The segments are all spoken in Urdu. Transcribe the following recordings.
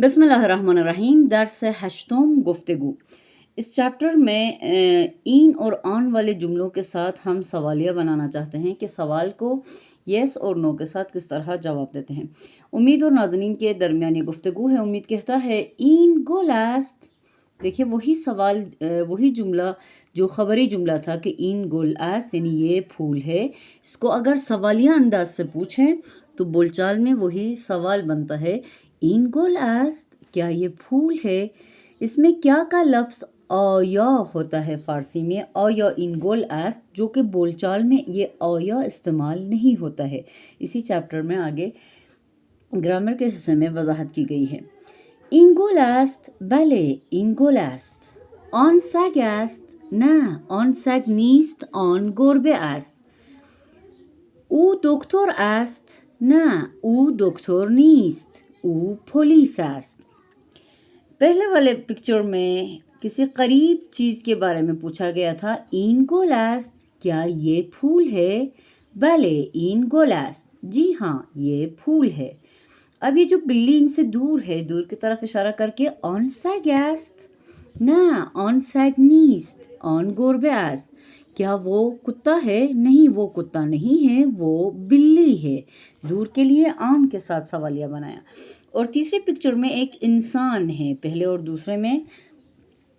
بسم اللہ الرحمن الرحیم. درس ہشتم گفتگو. اس چیپٹر میں این اور آن والے جملوں کے ساتھ ہم سوالیہ بنانا چاہتے ہیں کہ سوال کو یس اور نو کے ساتھ کس طرح جواب دیتے ہیں. امید اور ناظرین کے درمیانی گفتگو ہے. امید کہتا ہے این گو لاسٹ. دیکھیں وہی سوال وہی جملہ جو خبری جملہ تھا کہ این گول ایس یعنی یہ پھول ہے، اس کو اگر سوالیہ انداز سے پوچھیں تو بول چال میں وہی سوال بنتا ہے این گول ایست، کیا یہ پھول ہے. اس میں کیا کا لفظ آیا ہوتا ہے فارسی میں، آیا این گول ایست، جو کہ بول چال میں یہ آیا استعمال نہیں ہوتا ہے. اسی چیپٹر میں آگے گرامر کے حصے میں وضاحت کی گئی ہے. این گول ایست بله این گول است. آن سگ است نه آن سگ نیست آن گربه است. او دکتر است نه او دکتر نیست او پولیس است. پہلے والے پکچر میں کسی قریب چیز کے بارے میں پوچھا گیا تھا این گول است، کیا یہ پھول ہے. بلے این گول است، جی ہاں یہ پھول ہے. اب یہ جو بلی ان سے دور ہے، دور کی طرف اشارہ کر کے آن سگ است نہ آن سگ نیست آن گربه است، کیا وہ کتا ہے. نہیں وہ کتا نہیں ہے، وہ بلی ہے. دور کے لیے آن کے ساتھ سوالیہ بنایا. اور تیسرے پکچر میں ایک انسان ہے. پہلے اور دوسرے میں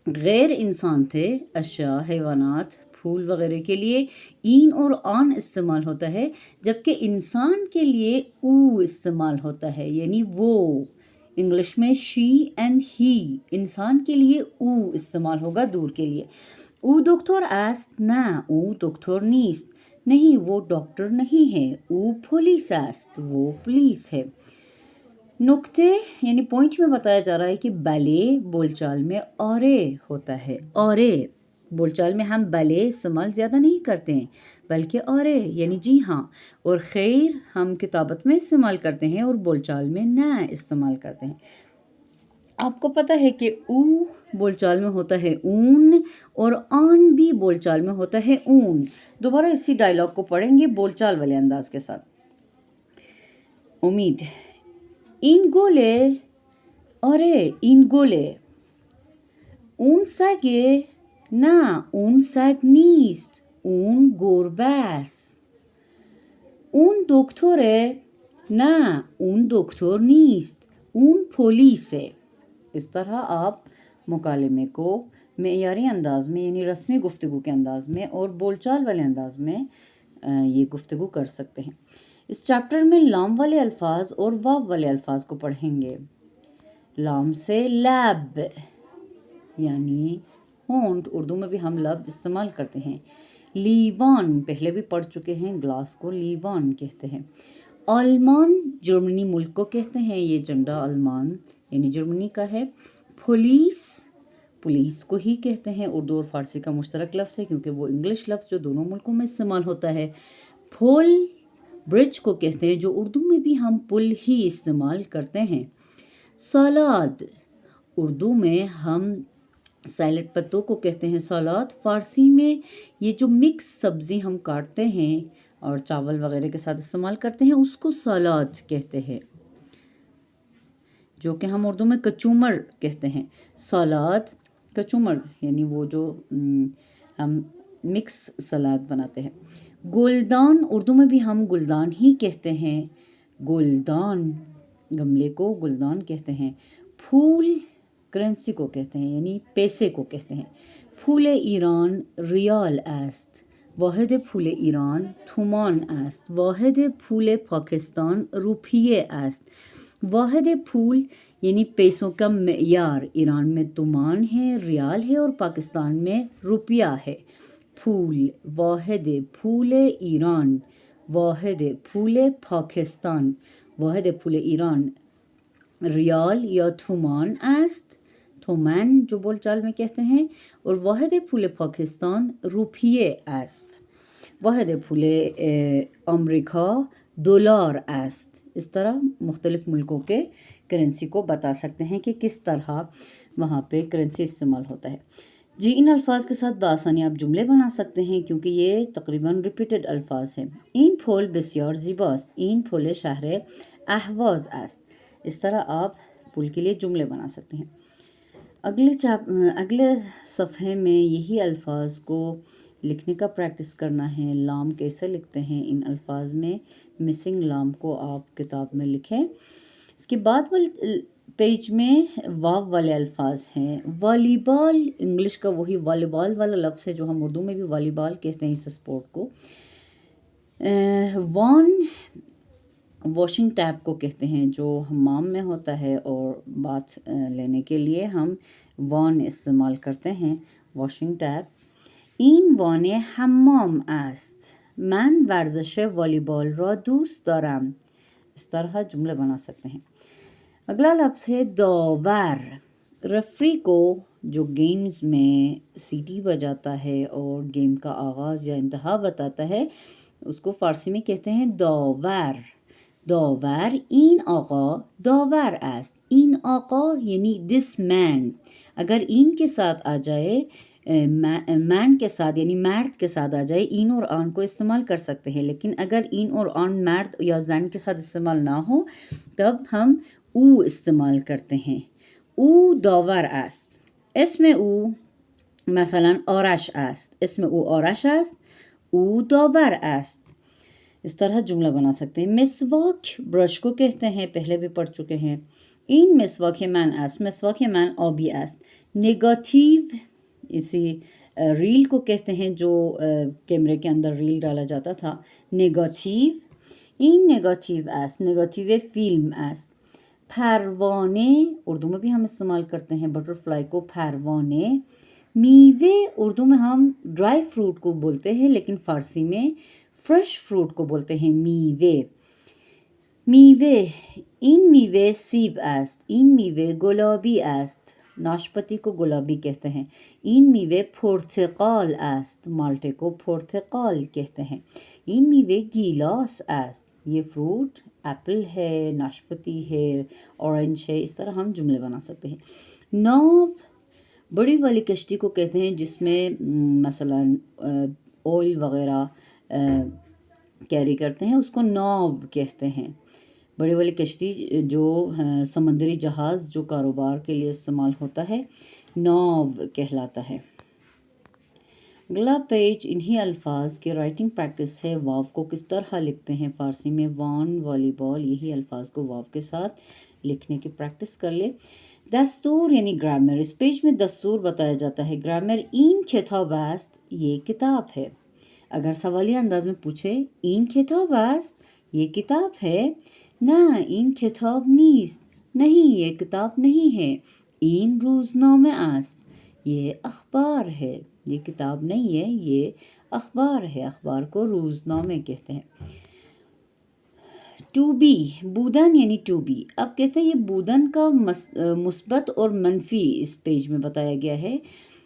غیر انسان تھے، اشیاء، حیوانات، پھول وغیرہ کے لیے این اور آن استعمال ہوتا ہے، جبکہ انسان کے لیے او استعمال ہوتا ہے، یعنی وہ. انگلش میں شی اینڈ ہی. انسان کے لیے او استعمال ہوگا دور کے لیے. او دکتر است نہ او دکتر نیست، نہیں وہ ڈاکٹر نہیں ہے. او پولیس است، وہ پولیس ہے. نکتے یعنی پوائنٹ میں بتایا جا رہا ہے کہ بلے بول چال میں اورے ہوتا ہے. اورے بول چال میں ہم بلے استعمال زیادہ نہیں کرتے ہیں، بلکہ اورے یعنی جی ہاں. اور خیر ہم کتابت میں استعمال کرتے ہیں اور بول چال میں نہ استعمال کرتے ہیں. آپ کو پتہ ہے کہ او بول چال میں ہوتا ہے اون، اور آن بھی بول چال میں ہوتا ہے اون. دوبارہ اسی ڈائلاگ کو پڑھیں گے بول چال والے انداز کے ساتھ. امید. این گله آره این گله. اون سگه نه اون سگ نیست اون گربه است. اون دکتره نه اون دکتر نیست اون پولیسه. اس طرح آپ مکالمے کو معیاری انداز میں یعنی رسمی گفتگو کے انداز میں اور بول چال والے انداز میں یہ گفتگو کر سکتے ہیں. اس چیپٹر میں لام والے الفاظ اور واو والے الفاظ کو پڑھیں گے. لام سے لب یعنی ہونٹ، اردو میں بھی ہم لب استعمال کرتے ہیں. لیوان پہلے بھی پڑھ چکے ہیں، گلاس کو لیوان کہتے ہیں. آلمان جرمنی ملک کو کہتے ہیں، یہ جھنڈا آلمان یعنی جرمنی کا ہے. پولیس پولیس کو ہی کہتے ہیں. اردو اور فارسی کا مشترک لفظ ہے کیونکہ وہ انگلش لفظ جو دونوں ملکوں میں استعمال ہوتا ہے. پھول برج کو کہتے ہیں، جو اردو میں بھی ہم پل ہی استعمال کرتے ہیں. سالاد اردو میں ہم سیلڈ پتوں کو کہتے ہیں سالاد. فارسی میں یہ جو مکس سبزی ہم کاٹتے ہیں اور چاول وغیرہ کے ساتھ استعمال کرتے ہیں اس کو سالاد کہتے ہیں، جو کہ ہم اردو میں کچومر کہتے ہیں. سالاد کچومر یعنی وہ جو ہم مکس سلاد بناتے ہیں. گلدان اردو میں بھی ہم گلدان ہی کہتے ہیں. گلدان گملے کو گلدان کہتے ہیں. پھول کرنسی کو کہتے ہیں یعنی پیسے کو کہتے ہیں. پھول ایران ریال است. واحد پھول ایران تومان است. واحد پھول پاکستان روپیے است. واحد پھول یعنی پیسوں کا معیار ایران میں تومان ہے، ریال ہے، اور پاکستان میں روپیہ ہے. پھول واحد پھول ایران، واحد پھول پاکستان، واحد پھول ایران ریال یا تومان است، تومان جو بول چال میں کہتے ہیں، اور واحد پھول پاکستان روپیے است. واحد پھول امریکہ دولار است. اس طرح مختلف ملکوں کے کرنسی کو بتا سکتے ہیں کہ کس طرح وہاں پہ کرنسی استعمال ہوتا ہے. جی ان الفاظ کے ساتھ بآسانی آپ جملے بنا سکتے ہیں کیونکہ یہ تقریباً ریپیٹڈ الفاظ ہیں. این پھول بسیار زیباست. این پھول شہر اهواز است. اس طرح آپ پل کے لیے جملے بنا سکتے ہیں۔ اگلے صفحے میں یہی الفاظ کو لکھنے کا پریکٹس کرنا ہے۔ لام کیسے لکھتے ہیں ان الفاظ میں، مسنگ لام کو آپ کتاب میں لکھیں۔ اس کے بعد پیج میں واو والے الفاظ ہیں۔ والی بال، انگلش کا وہی والی بال والا لفظ ہے جو ہم اردو میں بھی والی بال کہتے ہیں اس اسپورٹ کو۔ وان واشنگ ٹیپ کو کہتے ہیں جو حمام میں ہوتا ہے، اور باتھ لینے کے لیے ہم وان استعمال کرتے ہیں، واشنگ ٹیپ۔ این وان حمام است، من ورزش والیبال را دوست دارم۔ اس طرح جملے بنا سکتے ہیں۔ اگلا لفظ ہے داور۔ ریفری کو جو گیمز میں سیٹی بجاتا ہے اور گیم کا آغاز یا انتہا بتاتا ہے، اس کو فارسی میں کہتے ہیں داور۔ داور این آقا داور است۔ این آقا یعنی دس مین، اگر این کے ساتھ آ جائے، مین کے ساتھ یعنی مرد کے ساتھ آ جائے، این اور آن کو استعمال کر سکتے ہیں، لیکن اگر این اور آن مرد یا زن کے ساتھ استعمال نہ ہو تب ہم او استعمال کرتے ہیں۔ او داور است، اسم او مثلا آرش است، اسم او آرش است، او داور است۔ اس طرح جملہ بنا سکتے ہیں۔ مسواک برش کو کہتے ہیں، پہلے بھی پڑھ چکے ہیں۔ این مسواک من است، مسواک من آبی است۔ نگاتیو اسی ریل کو کہتے ہیں جو کیمرے کے اندر ریل ڈالا جاتا تھا، نگاتیو۔ این نگاتیو است، نگاتیو فلم است۔ پروانه اردو میں بھی ہم استعمال کرتے ہیں بٹر فلائی کو، پروانه۔ میوے اردو میں ہم ڈرائی فروٹ کو بولتے ہیں، لیکن فارسی میں فریش فروٹ کو بولتے ہیں میوے۔ میوے، این میوے سیب است، این میوے گلابی است۔ ناشپتی کو گلابی کہتے ہیں۔ این میوے پرتقال است، مالٹے کو پرتقال کہتے ہیں۔ این میوے گیلاس است، یہ فروٹ ایپل ہے، ناشپتی ہے، اورنج ہے۔ اس طرح ہم جملے بنا سکتے ہیں۔ ناو بڑی والی کشتی کو کہتے ہیں جس میں مثلا آئل وغیرہ کیری کرتے ہیں، اس کو ناو کہتے ہیں۔ بڑی والی کشتی جو سمندری جہاز جو کاروبار کے لیے استعمال ہوتا ہے، ناو کہلاتا ہے۔ اگلا پیج انہی الفاظ کی رائٹنگ پریکٹس ہے۔ واو کو کس طرح لکھتے ہیں فارسی میں، وان، والی بال، یہی الفاظ کو واو کے ساتھ لکھنے کی پریکٹس کر لے۔ دستور یعنی گرامر، اس پیج میں دستور بتایا جاتا ہے۔ گرامر، این کتاب است، یہ کتاب ہے۔ اگر سوالیہ انداز میں پوچھے این کتاب است، یہ کتاب ہے، نہ این کتاب نیست، نہیں یہ کتاب نہیں ہے۔ این روزنامه است، یہ اخبار ہے، یہ کتاب نہیں ہے، یہ اخبار ہے، اخبار کو روزنامے کہتے ہیں۔ ٹو بی، بودن یعنی ٹو بی۔ اب کہتے ہیں یہ بودن کا مثبت اور منفی اس پیج میں بتایا گیا ہے۔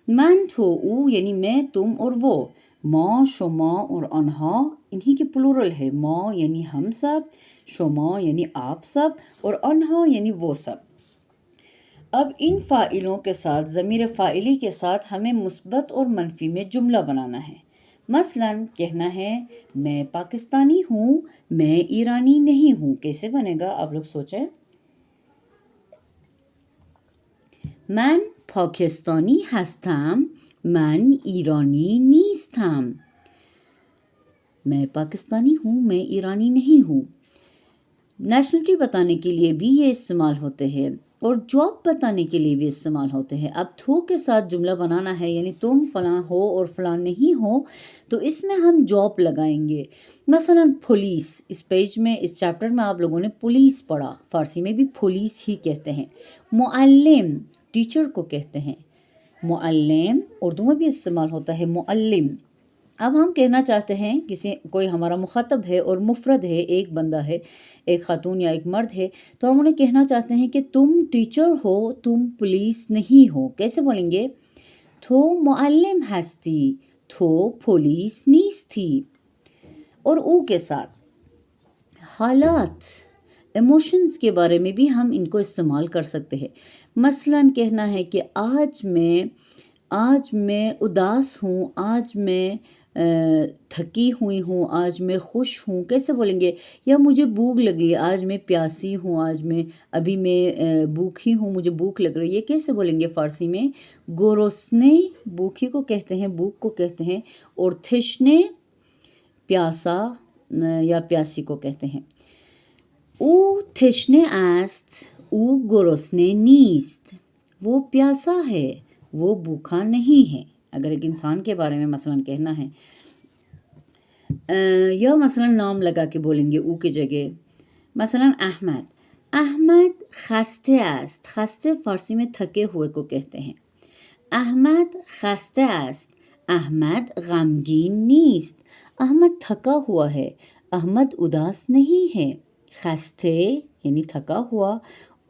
من، تو، او یعنی میں، تم اور وہ۔ ما، شما اور آنہا انہی کے پلورل ہے۔ ما یعنی ہم سب، شما یعنی آپ سب، اور آنہا یعنی وہ سب۔ اب ان فاعلوں کے ساتھ، ضمیر فاعلی کے ساتھ ہمیں مثبت اور منفی میں جملہ بنانا ہے۔ مثلا کہنا ہے میں پاکستانی ہوں، میں ایرانی نہیں ہوں۔ کیسے بنے گا آپ لوگ سوچیں۔ من پاکستانی هستم، من ایرانی نیستم۔ میں پاکستانی ہوں، میں ایرانی نہیں ہوں۔ نیشنلٹی بتانے کے لیے بھی یہ استعمال ہوتے ہیں، اور جاب بتانے کے لیے بھی استعمال ہوتے ہیں۔ اب تھو کے ساتھ جملہ بنانا ہے، یعنی تم فلاں ہو اور فلاں نہیں ہو، تو اس میں ہم جاب لگائیں گے۔ مثلا پولیس، اس پیج میں، اس چیپٹر میں آپ لوگوں نے پولیس پڑھا، فارسی میں بھی پولیس ہی کہتے ہیں۔ معلم، ٹیچر کو کہتے ہیں۔ معلم اردو میں بھی استعمال ہوتا ہے، معلم۔ اب ہم کہنا چاہتے ہیں کوئی ہمارا مخاطب ہے اور مفرد ہے، ایک بندہ ہے، ایک خاتون یا ایک مرد ہے، تو ہم انہیں کہنا چاہتے ہیں کہ تم ٹیچر ہو، تم پولیس نہیں ہو۔ کیسے بولیں گے؟ تو معلم ہستی، تو پولیس نیستی۔ اور او کے ساتھ حالات، ایموشنز کے بارے میں بھی ہم ان کو استعمال کر سکتے ہیں۔ مثلا کہنا ہے کہ آج میں اداس ہوں، آج میں تھکی ہوئی ہوں، آج میں خوش ہوں، کیسے بولیں گے؟ یا مجھے بھوک لگی، آج میں پیاسی ہوں، آج میں ابھی میں بھوکھی ہوں، مجھے بھوک لگ رہی ہے، کیسے بولیں گے فارسی میں؟ گوروسنے بھوکھی کو کہتے ہیں، بھوک کو کہتے ہیں، اور تھشنے پیاسا یا پیاسی کو کہتے ہیں۔ او تھشنے است، او گوروسنے نیست، وہ پیاسا ہے، وہ بھوکا نہیں ہے۔ اگر ایک انسان کے بارے میں مثلاً کہنا ہے، یا مثلاً نام لگا کے بولیں گے او کی جگہ، مثلاً احمد، احمد خسته است، خسته فارسی میں تھکے ہوئے کو کہتے ہیں۔ احمد خسته است، احمد غمگین نیست، احمد تھکا ہوا ہے، احمد اداس نہیں ہے۔ خسته یعنی تھکا ہوا،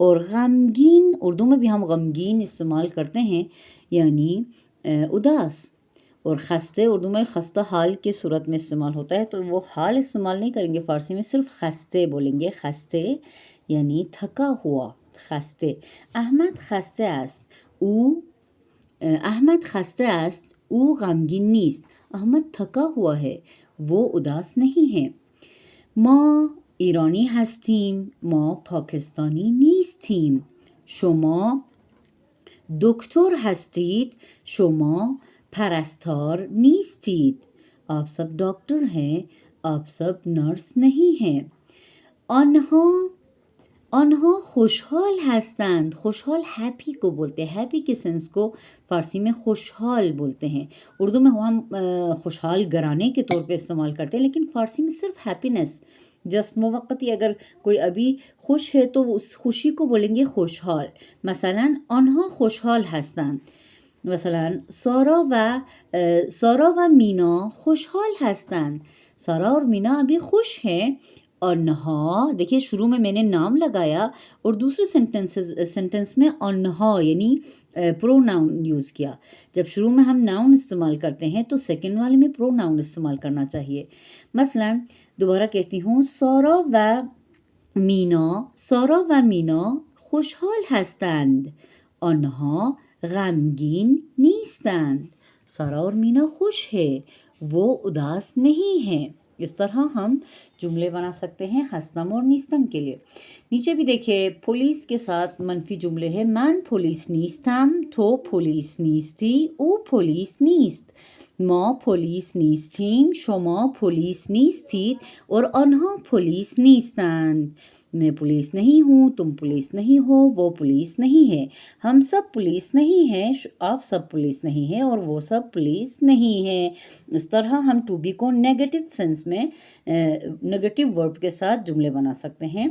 اور غمگین اردو میں بھی ہم غمگین استعمال کرتے ہیں، یعنی اداس۔ اور خستے اردو میں خستہ حال کی صورت میں استعمال ہوتا ہے، تو وہ حال استعمال نہیں کریں گے فارسی میں، صرف خستے بولیں گے۔ خستے یعنی تھکا ہوا، خستے۔ احمد خسته است، او احمد خسته است، او غمگین نیست، احمد تھکا ہوا ہے، وہ اداس نہیں ہے۔ ما ایرانی هستیم، ما پاکستانی نیستیم، شما دکتر هستید، شما پرستار نیستید، آپ سب ڈاکٹر ہیں، آپ سب نرس نہیں ہیں۔ آنها خوشحال هستند، خوشحال ہیپی کو بولتے ہیں، ہیپی کے سینس کو فارسی میں خوشحال بولتے ہیں۔ اردو میں ہم خوشحال گرانے کے طور پہ استعمال کرتے ہیں، لیکن فارسی میں صرف ہیپینس، جسٹ موقتی، اگر کوئی ابھی خوش ہے تو اس خوشی کو بولیں گے خوشحال۔ مثلا آنها خوشحال هستند، مثلا سارا و مینا خوشحال هستند، سارا اور مینا ابھی خوش ہیں۔ آنها، دیکھیے شروع میں نے نام لگایا اور دوسرے سینٹنس میں آنها یعنی پروناؤن یوز کیا۔ جب شروع میں ہم ناؤن استعمال کرتے ہیں تو سیکنڈ والے میں پروناؤن استعمال کرنا چاہیے۔ مثلا دوبارہ کہتی ہوں، سارا و مینا خوشحال هستند، آنها غمگین نیستند، سارا اور مینا خوش ہے، وہ اداس نہیں ہیں۔ اس طرح ہم جملے بنا سکتے ہیں ہستم اور نیستم کے لیے۔ نیچے بھی دیکھیں، پولیس کے ساتھ منفی جملے ہے، من پولیس نیستم، تو پولیس نیستی، او پولیس نیست، ما پولیس نیستیم، شما پولیس نیستید، اور آنها پولیس نیستند، میں پولیس نہیں ہوں، تم پولیس نہیں ہو، وہ پولیس نہیں ہے، ہم سب پولیس نہیں ہیں، آپ سب پولیس نہیں ہیں، اور وہ سب پولیس نہیں ہیں۔ اس طرح ہم ٹو بی کو نیگیٹو سینس میں نیگیٹو ورب کے ساتھ جملے بنا سکتے ہیں،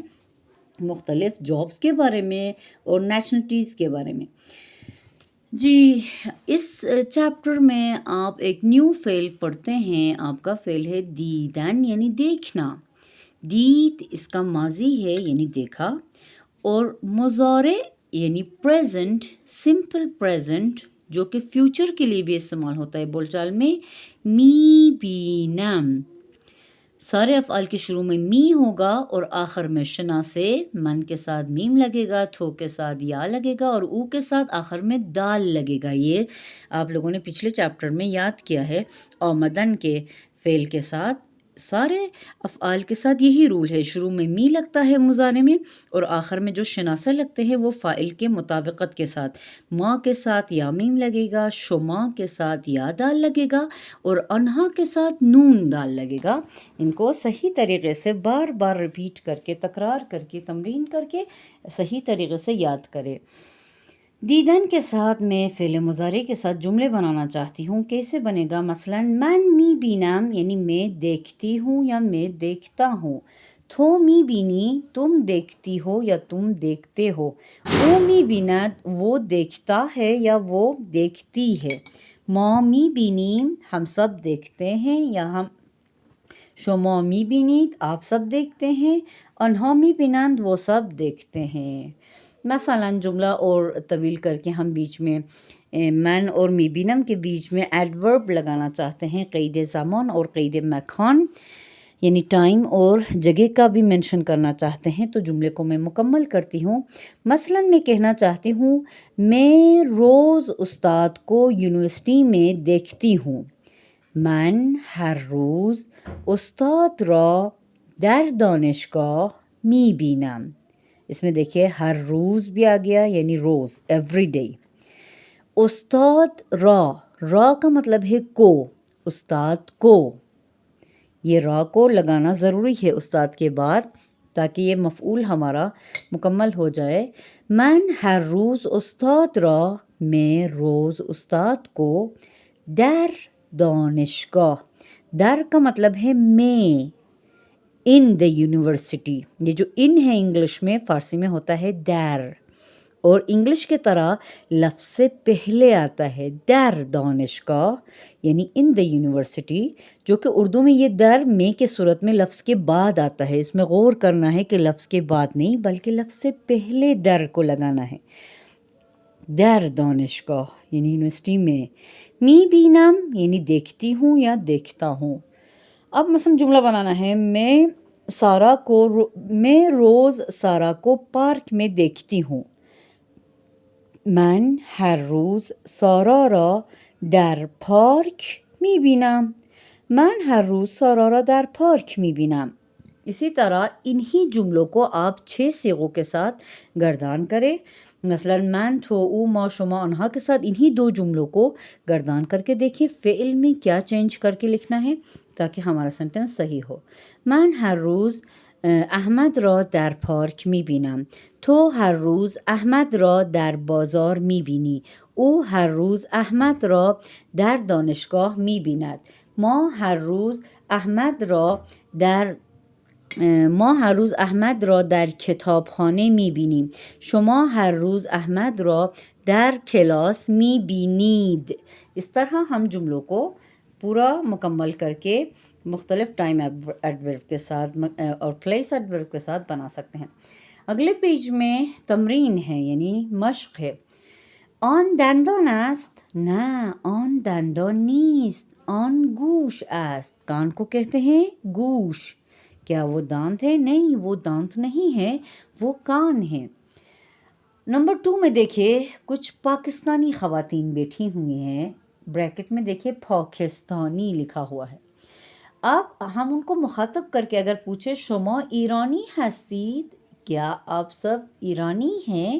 مختلف جابس کے بارے میں اور نیشنلٹیز کے بارے میں۔ جی، اس چیپٹر میں آپ ایک نیو فعل پڑھتے ہیں، آپ کا فعل ہے دیدن یعنی دیکھنا۔ دید اس کا ماضی ہے یعنی دیکھا، اور مضارع یعنی پریزنٹ، سمپل پریزنٹ جو کہ فیوچر کے لیے بھی استعمال ہوتا ہے بول چال میں، می بینم۔ سارے افعال کے شروع میں می ہوگا اور آخر میں شنا سے من کے ساتھ میم لگے گا، تھو کے ساتھ یا لگے گا، اور او کے ساتھ آخر میں دال لگے گا۔ یہ آپ لوگوں نے پچھلے چیپٹر میں یاد کیا ہے، آمدن کے فعل کے ساتھ، سارے افعال کے ساتھ یہی رول ہے، شروع میں می لگتا ہے مضارع میں، اور آخر میں جو شناسہ لگتے ہیں وہ فاعل کے مطابقت کے ساتھ، ما کے ساتھ یا میم لگے گا، شما کے ساتھ یا دال لگے گا، اور انہا کے ساتھ نون دال لگے گا۔ ان کو صحیح طریقے سے بار بار ریپیٹ کر کے، تکرار کر کے، تمرین کر کے صحیح طریقے سے یاد کرے۔ دیدن کے ساتھ میں فعل مضارع کے ساتھ جملے بنانا چاہتی ہوں، کیسے بنے گا؟ مثلا من می بینم یعنی میں دیکھتی ہوں یا میں دیکھتا ہوں، تو می بینی تم دیکھتی ہو یا تم دیکھتے ہو، او می بیند وہ دیکھتا ہے یا وہ دیکھتی ہے، ما می بینیم ہم سب دیکھتے ہیں یا ہم، شما می بینید آپ سب دیکھتے ہیں، انہا می بینند وہ سب دیکھتے ہیں۔ مثلا جملہ اور طویل کر کے ہم بیچ میں من اور می بینم کے بیچ میں ایڈورب لگانا چاہتے ہیں، قید زمان اور قید مکان یعنی ٹائم اور جگہ کا بھی منشن کرنا چاہتے ہیں، تو جملے کو میں مکمل کرتی ہوں۔ مثلا میں کہنا چاہتی ہوں، میں روز استاد کو یونیورسٹی میں دیکھتی ہوں، من هر روز استاد را در دانشگاه میبینم. اس میں دیکھیے ہر روز بھی آ گیا یعنی روز ایوری ڈے. استاد را کا مطلب ہے کو، استاد کو. یہ را کو لگانا ضروری ہے استاد کے بعد تاکہ یہ مفعول ہمارا مکمل ہو جائے. من ہر روز استاد را، میں روز استاد کو در دانشگاہ. در کا مطلب ہے میں، ان دا یونیورسٹی. یہ جو ان ہے انگلش میں، فارسی میں ہوتا ہے در، اور انگلش کے طرح لفظ سے پہلے آتا ہے در دانشگاہ یعنی ان دا یونیورسٹی، جو کہ اردو میں یہ در میں کے صورت میں لفظ کے بعد آتا ہے. اس میں غور کرنا ہے کہ لفظ کے بعد نہیں بلکہ لفظ سے پہلے در کو لگانا ہے. در دانشگاہ یعنی یونیورسٹی میں. می بینم یعنی دیکھتی ہوں یا دیکھتا ہوں. اب مثلا جملہ بنانا ہے، میں روز سارا کو پارک میں دیکھتی ہوں. من هر روز سارا را در پارک میبینم. من هر روز سارا را در پارک میبینم. اسی طرح انہی جملوں کو آپ 6 صیغوں کے ساتھ گردان کریں. مثلا من، تو، او، ما، شما، انہا کے ساتھ انہی 2 جملوں کو گردان کر کے دیکھیں فعل میں کیا چینج کر کے لکھنا ہے تاکہ ہمارا سنٹنس صحیح ہو. من هر روز احمد را در پارک میبینم. تو هر روز احمد را در بازار میبینی. او هر روز احمد را در دانشگاه میبیند. ما هر روز احمد را در کتابخانه میبینیم. شما هر روز احمد را در کلاس میبینید. اس طرح ہم جملوں کو پورا مکمل کر کے مختلف ٹائم ایڈورب کے ساتھ اور پلیس ایڈورب کے ساتھ بنا سکتے ہیں. اگلے پیج میں تمرین ہے یعنی مشق ہے. آن دندان است؟ نه آن دندان نیست. آن گوش است. کان کو کہتے ہیں گوش. کیا وہ دانت ہے؟ نہیں وہ دانت نہیں ہے، وہ کان ہے. نمبر 2 میں دیکھیے کچھ پاکستانی خواتین بیٹھی ہوئی ہیں، بریکٹ میں دیکھیے پاکستانی لکھا ہوا ہے. اب ہم ان کو مخاطب کر کے اگر پوچھے شما ایرانی هستید، کیا آپ سب ایرانی ہیں،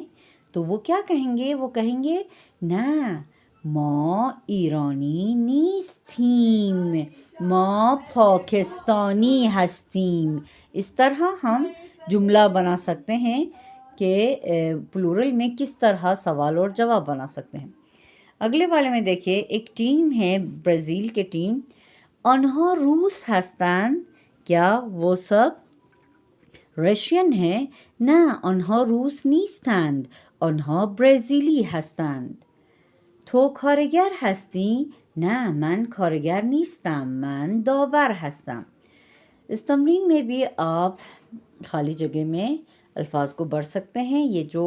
تو وہ کیا کہیں گے؟ وہ کہیں گے نه ما ایرانی نیستیم، ما پاکستانی ہستیم. اس طرح ہم جملہ بنا سکتے ہیں کہ پلورل میں کس طرح سوال اور جواب بنا سکتے ہیں. اگلے والے میں دیکھیے ایک ٹیم ہے برازیل کے ٹیم. آنها روس هستند؟ کیا وہ سب رشین ہیں؟ نه آنها روس نیستند، آنها برزیلی هستند. تو کارگر هستی؟ نه من کارگر نیستم، من داور هستم. اس تمرین میں بھی آپ خالی جگہ میں الفاظ کو بڑھ سکتے ہیں. یہ جو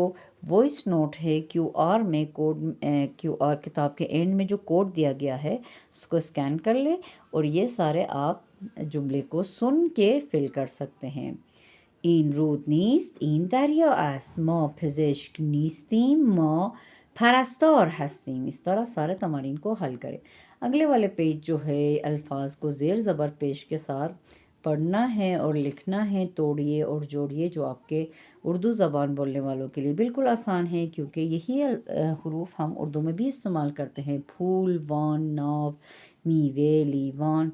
وائس نوٹ ہے کیو آر میں کیو آر کتاب کے اینڈ میں جو کوڈ دیا گیا ہے اس کو اسکین کر لیں اور یہ سارے آپ جملے کو سن کے فل کر سکتے ہیں. این رود نیست، این دریا است. ما پزشک نیستیم، ما پرستار هستیم. اس طرح سارے تمارین کو حل کریں. اگلے والے پیج جو ہے الفاظ کو زیر زبر پیش کے ساتھ پڑھنا ہے اور لکھنا ہے. توڑیے اور جوڑیے جو آپ کے اردو زبان بولنے والوں کے لیے بالکل آسان ہے کیونکہ یہی حروف ہم اردو میں بھی استعمال کرتے ہیں. پھول، وان، ناو، میوے، لیوان،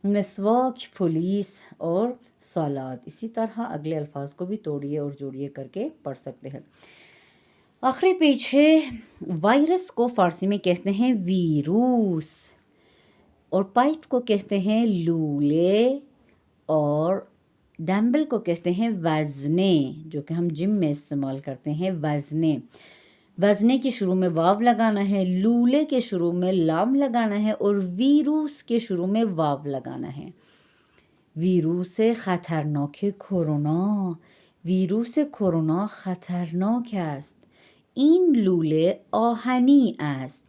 مسواک، پولیس اور سالاد. اسی طرح اگلے الفاظ کو بھی توڑیے اور جوڑیے کر کے پڑھ سکتے ہیں. آخری پیج ہے وائرس کو فارسی میں کہتے ہیں ویروس، اور پائپ کو کہتے ہیں لولے، اور ڈمبل کو کہتے ہیں وزنے، جو کہ ہم جم میں استعمال کرتے ہیں وزنے. وزنے کے شروع میں واو لگانا ہے، لولے کے شروع میں لام لگانا ہے اور ویروس کے شروع میں واو لگانا ہے. ویروس خطرناک کرونا، ویروس کرونا خطرناک است. این لوله آهنی است،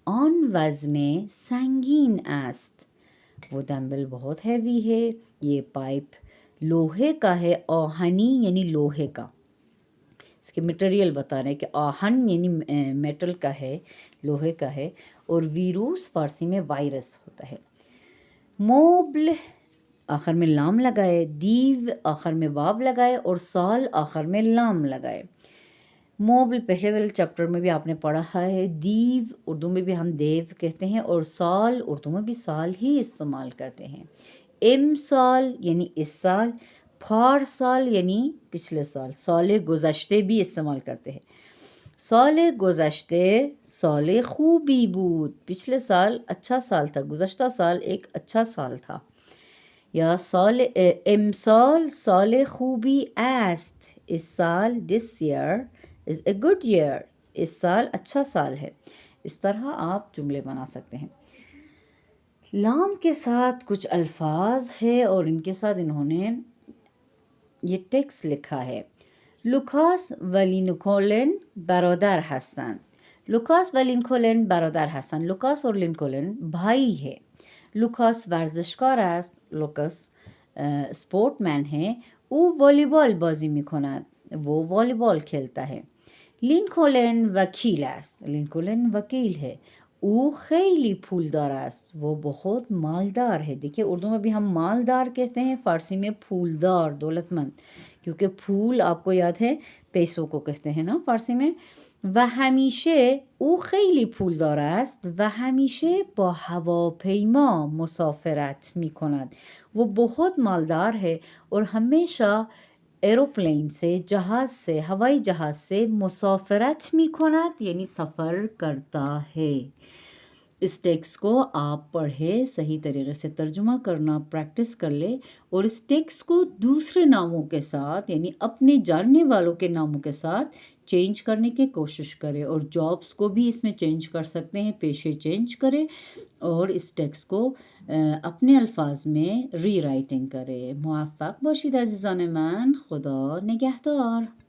آن وزن سنگین است. وہ دمبل بہت ہیوی ہے، یہ پائپ لوہے کا ہے. آہنی یعنی لوہے کا، اس کے مٹیریل بتا رہے ہیں کہ آہن یعنی میٹل کا ہے، لوہے کا ہے. اور ویروس فارسی میں وائرس ہوتا ہے. موبل آخر میں لام لگائے، دیو آخر میں واو لگائے اور سال آخر میں لام لگائے۔ موبل پہلے والے چیپٹر میں بھی آپ نے پڑھا ہے، دیو اردو میں بھی ہم دیو کہتے ہیں، اور سال اردو میں بھی سال ہی استعمال کرتے ہیں۔ ام سال یعنی اس سال، پھار سال یعنی پچھلے سال، سال گذشتے بھی استعمال کرتے ہیں۔ سال گذشتے سال خوبی بود، پچھلے سال اچھا سال تھا، گزشتہ سال ایک اچھا سال تھا۔ یا سال امسال سال خوبی است، اس سال this year is a good year, اس سال اچھا سال ہے۔ اس طرح آپ جملے بنا سکتے ہیں۔ لام کے ساتھ کچھ الفاظ ہے اور ان کے ساتھ انہوں نے یہ ٹیکس لکھا ہے۔ لوکاس و لینکولن برادر هستند. لوکاس و لینکولن برادر هستند. لوکاس اور لینکولن بھائی ہے۔ لوکاس ورزشکار است. لوکاس اسپورٹ مین ہے۔ او والیبال بازی میکند. وہ والی بال کھیلتا ہے۔ لینکولن وکیل است. لینکولن وکیل ہے۔ او خیلی پولدار است. وہ بہت مالدار ہے۔ دیکھیے اردو میں بھی ہم مالدار کہتے ہیں، فارسی میں پھولدار، دولت مند، کیونکہ پھول آپ کو یاد ہے پیسوں کو کہتے ہیں نا فارسی میں۔ و همیشه او خیلی پولدار است و همیشه با هواپیما مسافرت میکند. وہ بہت مالدار ہے اور ہمیشہ ایروپلین سے، جہاز سے، ہوائی جہاز سے مسافرت میکند یعنی سفر کرتا ہے۔ اس ٹیکسٹ کو آپ پڑھے، صحیح طریقے سے ترجمہ کرنا پریکٹس کر لے، اور اس ٹیکسٹ کو دوسرے ناموں کے ساتھ یعنی اپنے جاننے والوں کے ناموں کے ساتھ چینج کرنے کی کوشش کرے، اور جابس کو بھی اس میں چینج کر سکتے ہیں، پیشے چینج کرے، اور اس ٹیکسٹ کو اپنے الفاظ میں ری رائٹنگ کرے۔ موفق باشید عزیزان من، خدا نگهدار۔